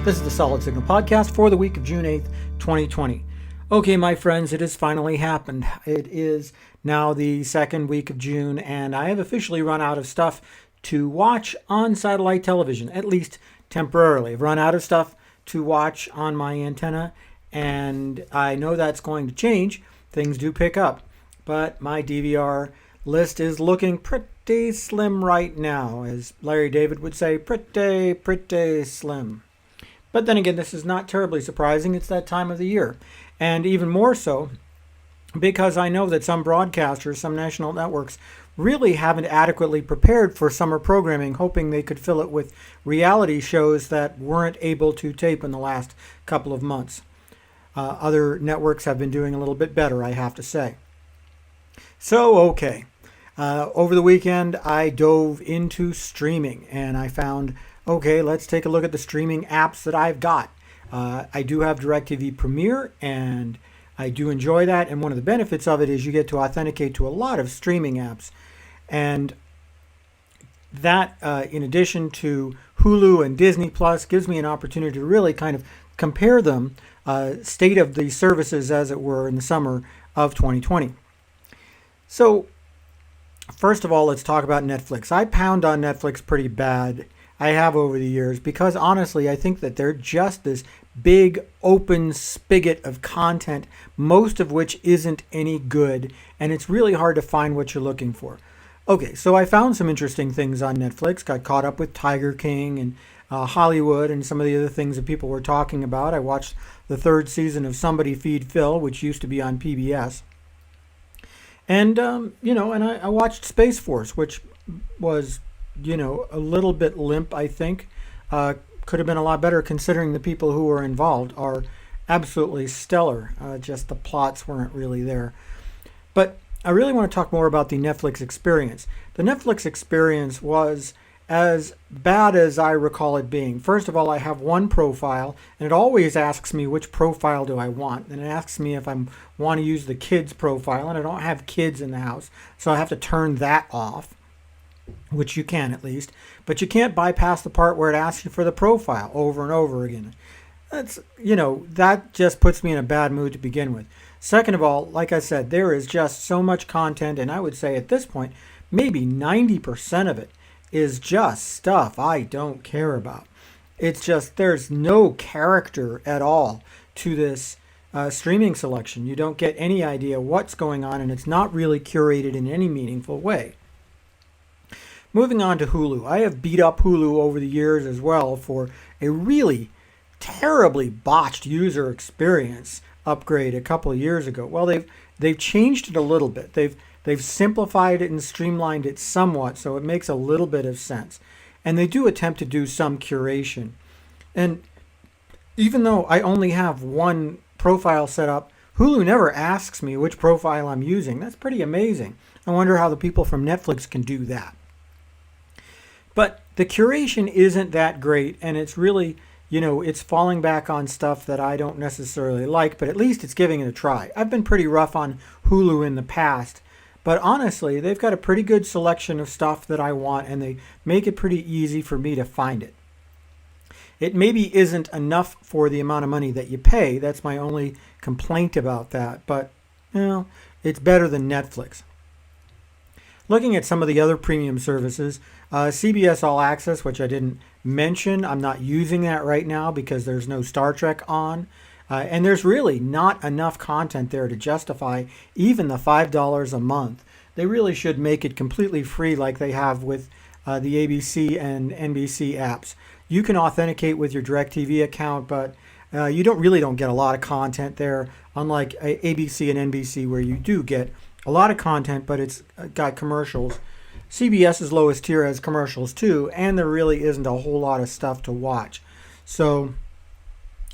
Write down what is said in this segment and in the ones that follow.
This is the Solid Signal Podcast for the week of June 8th, 2020. Okay, my friends, it has finally happened. It is now the second week of June, and I have officially run out of stuff to watch on satellite television, at least temporarily. I've run out of stuff to watch on my antenna, and I know that's going to change. Things do pick up, but my DVR list is looking pretty slim right now. As Larry David would say, pretty slim. But then again, this is not terribly surprising. It's that time of the year. And even more so because I know that some broadcasters, some national networks, really haven't adequately prepared for summer programming, hoping they could fill it with reality shows that weren't able to tape in the last couple of months. Other networks have been doing a little bit better, I have to say. So, okay. Over the weekend, I dove into streaming, and I found, okay, let's take a look at the streaming apps that I've got. I do have DirecTV Premiere, and I do enjoy that. And one of the benefits of it is you get to authenticate to a lot of streaming apps. And that, in addition to Hulu and Disney Plus, gives me an opportunity to really kind of compare them, state of the services, as it were, in the summer of 2020. So, first of all, let's talk about Netflix. I pound on Netflix pretty bad. I have over the years because honestly, I think that they're just this big open spigot of content, most of which isn't any good, and it's really hard to find what you're looking for. Okay, so I found some interesting things on Netflix, got caught up with Tiger King and Hollywood and some of the other things that people were talking about. I watched the third season of Somebody Feed Phil, which used to be on PBS. And, I watched Space Force, which was, a little bit limp, I think. Could have been a lot better considering the people who were involved are absolutely stellar. Just the plots weren't really there. But I really want to talk more about the Netflix experience. The Netflix experience was as bad as I recall it being. First of all, I have one profile, and it always asks me which profile do I want. And it asks me if I want to use the kids profile, and I don't have kids in the house, so I have to turn that off, which you can at least. But you can't bypass the part where it asks you for the profile over and over again. That just puts me in a bad mood to begin with. Second of all, like I said, there is just so much content, and I would say at this point, maybe 90% of it is just stuff I don't care about. It's just there's no character at all to this streaming selection. You don't get any idea what's going on, and it's not really curated in any meaningful way. Moving on to Hulu. I have beat up Hulu over the years as well for a really terribly botched user experience upgrade a couple of years ago. Well, they've changed it a little bit. They've simplified it and streamlined it somewhat, so it makes a little bit of sense. And they do attempt to do some curation. And even though I only have one profile set up, Hulu never asks me which profile I'm using. That's pretty amazing. I wonder how the people from Netflix can do that. But the curation isn't that great, and it's really, it's falling back on stuff that I don't necessarily like, but at least it's giving it a try. I've been pretty rough on Hulu in the past, but honestly, they've got a pretty good selection of stuff that I want, and they make it pretty easy for me to find it. It maybe isn't enough for the amount of money that you pay. That's my only complaint about that, but, it's better than Netflix. Looking at some of the other premium services, CBS All Access, which I didn't mention, I'm not using that right now because there's no Star Trek on. And there's really not enough content there to justify even the $5 a month. They really should make it completely free like they have with the ABC and NBC apps. You can authenticate with your DirecTV account, but you don't get a lot of content there, unlike ABC and NBC where you do get a lot of content, but it's got commercials. CBS's lowest tier has commercials too, and there really isn't a whole lot of stuff to watch. So,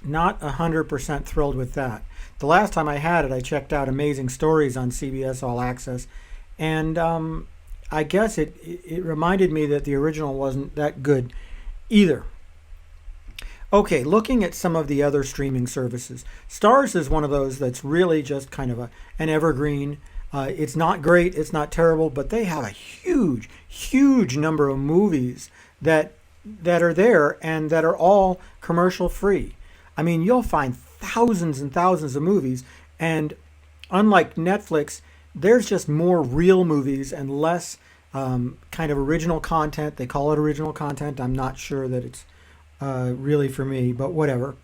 not 100% thrilled with that. The last time I had it, I checked out Amazing Stories on CBS All Access, and I guess it reminded me that the original wasn't that good either. Okay, looking at some of the other streaming services. Starz is one of those that's really just kind of an evergreen. It's not great, it's not terrible, but they have a huge number of movies that that are there and that are all commercial free. I mean, you'll find thousands and thousands of movies, and unlike Netflix, there's just more real movies and less kind of original content. They call it original content. I'm not sure that it's really for me, but whatever.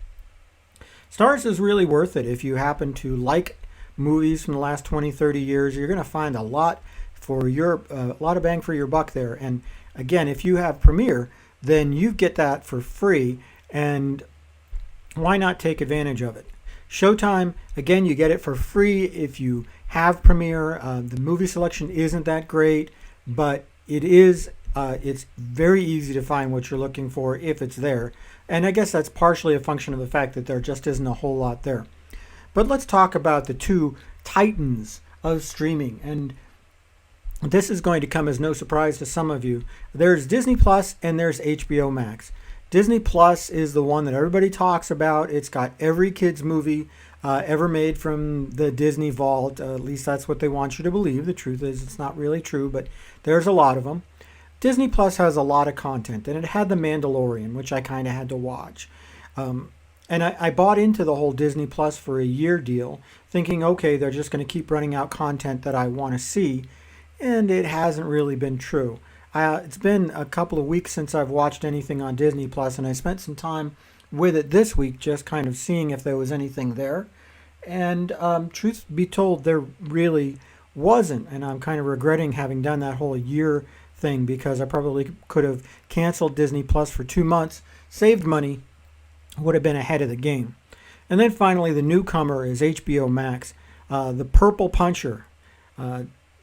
Starz is really worth it. If you happen to like movies from the last 20, 30 years, you're going to find a lot a lot of bang for your buck there. And again, if you have Premiere, then you get that for free, and why not take advantage of it? Showtime, again, you get it for free if you have Premiere. The movie selection isn't that great, but it's very easy to find what you're looking for if it's there. And I guess that's partially a function of the fact that there just isn't a whole lot there. But let's talk about the two titans of streaming. And this is going to come as no surprise to some of you. There's Disney Plus and there's HBO Max. Disney Plus is the one that everybody talks about. It's got every kid's movie ever made from the Disney vault. At least that's what they want you to believe. The truth is it's not really true, but there's a lot of them. Disney Plus has a lot of content, and it had The Mandalorian, which I kind of had to watch. And I bought into the whole Disney Plus for a year deal, thinking, okay, they're just going to keep running out content that I want to see. And it hasn't really been true. It's been a couple of weeks since I've watched anything on Disney Plus, and I spent some time with it this week just kind of seeing if there was anything there. And truth be told, there really wasn't. And I'm kind of regretting having done that whole year thing, because I probably could have canceled Disney Plus for 2 months, saved money, would have been ahead of the game. And then finally, the newcomer is HBO Max. The Purple Puncher.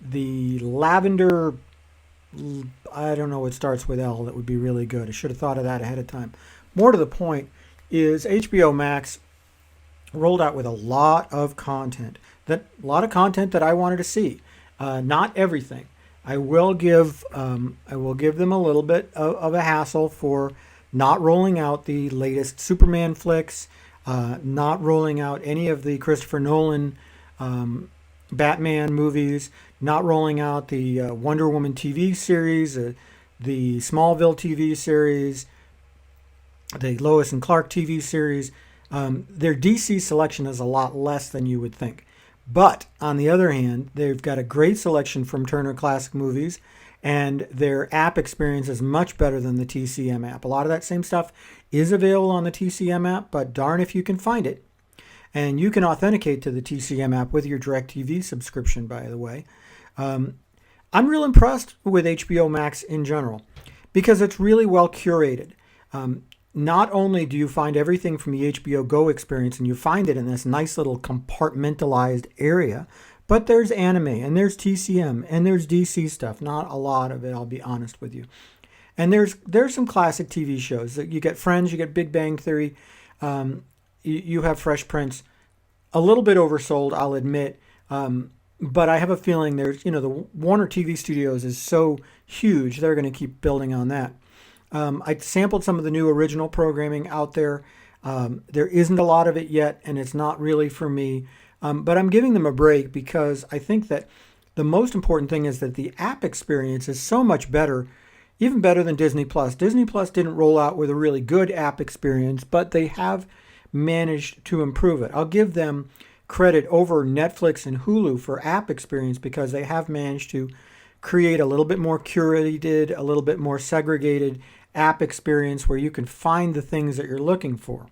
The lavender, I don't know, it starts with L. That would be really good. I should have thought of that ahead of time. More to the point is HBO Max rolled out with a lot of content that I wanted to see. Not everything. I will give them a little bit of a hassle for not rolling out the latest Superman flicks, not rolling out any of the Christopher Nolan Batman movies, not rolling out the Wonder Woman TV series, the Smallville TV series, the Lois and Clark TV series. Their DC selection is a lot less than you would think. But on the other hand, they've got a great selection from Turner Classic Movies, and their app experience is much better than the TCM app. A lot of that same stuff is available on the TCM app, but darn if you can find it. And you can authenticate to the TCM app with your DirecTV subscription, by the way. I'm real impressed with HBO Max in general because it's really well curated. Not only do you find everything from the HBO Go experience, and you find it in this nice little compartmentalized area, but there's anime, and there's TCM, and there's DC stuff. Not a lot of it, I'll be honest with you. And there's some classic TV shows. You get Friends, you get Big Bang Theory, you have Fresh Prince. A little bit oversold, I'll admit, but I have a feeling there's, the Warner TV Studios is so huge, they're going to keep building on that. I sampled some of the new original programming out there. There isn't a lot of it yet, and it's not really for me. But I'm giving them a break because I think that the most important thing is that the app experience is so much better, even better than Disney Plus. Disney Plus didn't roll out with a really good app experience, but they have managed to improve it. I'll give them credit over Netflix and Hulu for app experience because they have managed to create a little bit more curated, a little bit more segregated app experience where you can find the things that you're looking for.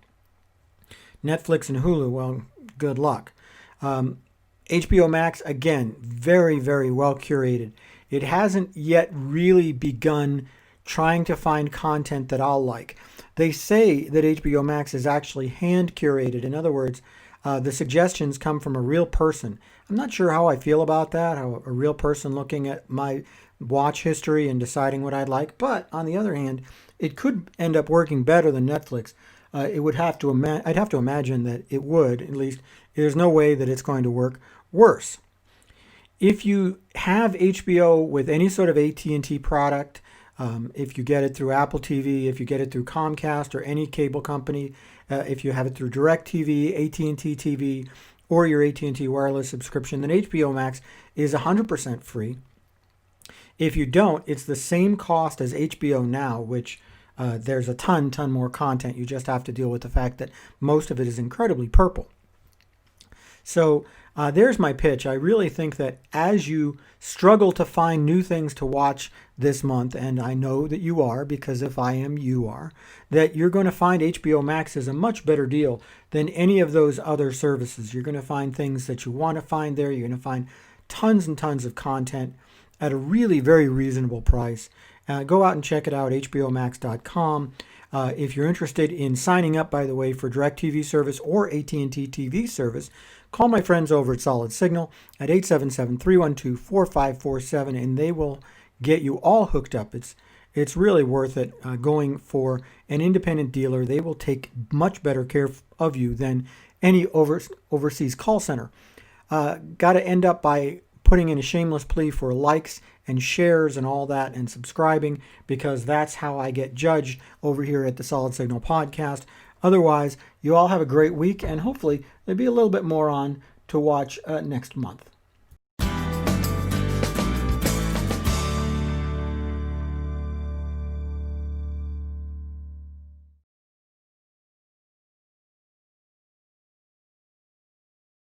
Netflix and Hulu, well, good luck. HBO Max, again, very, very well curated. It hasn't yet really begun trying to find content that I'll like. They say that HBO Max is actually hand curated. In other words, the suggestions come from a real person. I'm not sure how I feel about that, how a real person looking at my watch history and deciding what I'd like. But on the other hand, it could end up working better than Netflix. I'd have to imagine that it would. At least there's no way that it's going to work worse. If you have HBO with any sort of AT&T product, if you get it through Apple TV, if you get it through Comcast or any cable company, if you have it through DirecTV, AT&T TV, or your AT&T wireless subscription, then HBO Max is 100% free. If you don't, it's the same cost as HBO Now, which there's a ton more content. You just have to deal with the fact that most of it is incredibly purple. So there's my pitch. I really think that as you struggle to find new things to watch this month, and I know that you are, because if I am, you are, that you're going to find HBO Max is a much better deal than any of those other services. You're going to find things that you want to find there. You're going to find tons and tons of content at a really very reasonable price. Go out and check it out, hbomax.com. If you're interested in signing up, by the way, for DirecTV service or AT&T TV service, call my friends over at Solid Signal at 877-312-4547, and they will get you all hooked up. It's really worth it going for an independent dealer. They will take much better care of you than any overseas call center. Got to end up by putting in a shameless plea for likes and shares and all that and subscribing, because that's how I get judged over here at the Solid Signal podcast. Otherwise, you all have a great week, and hopefully there'll be a little bit more on to watch next month.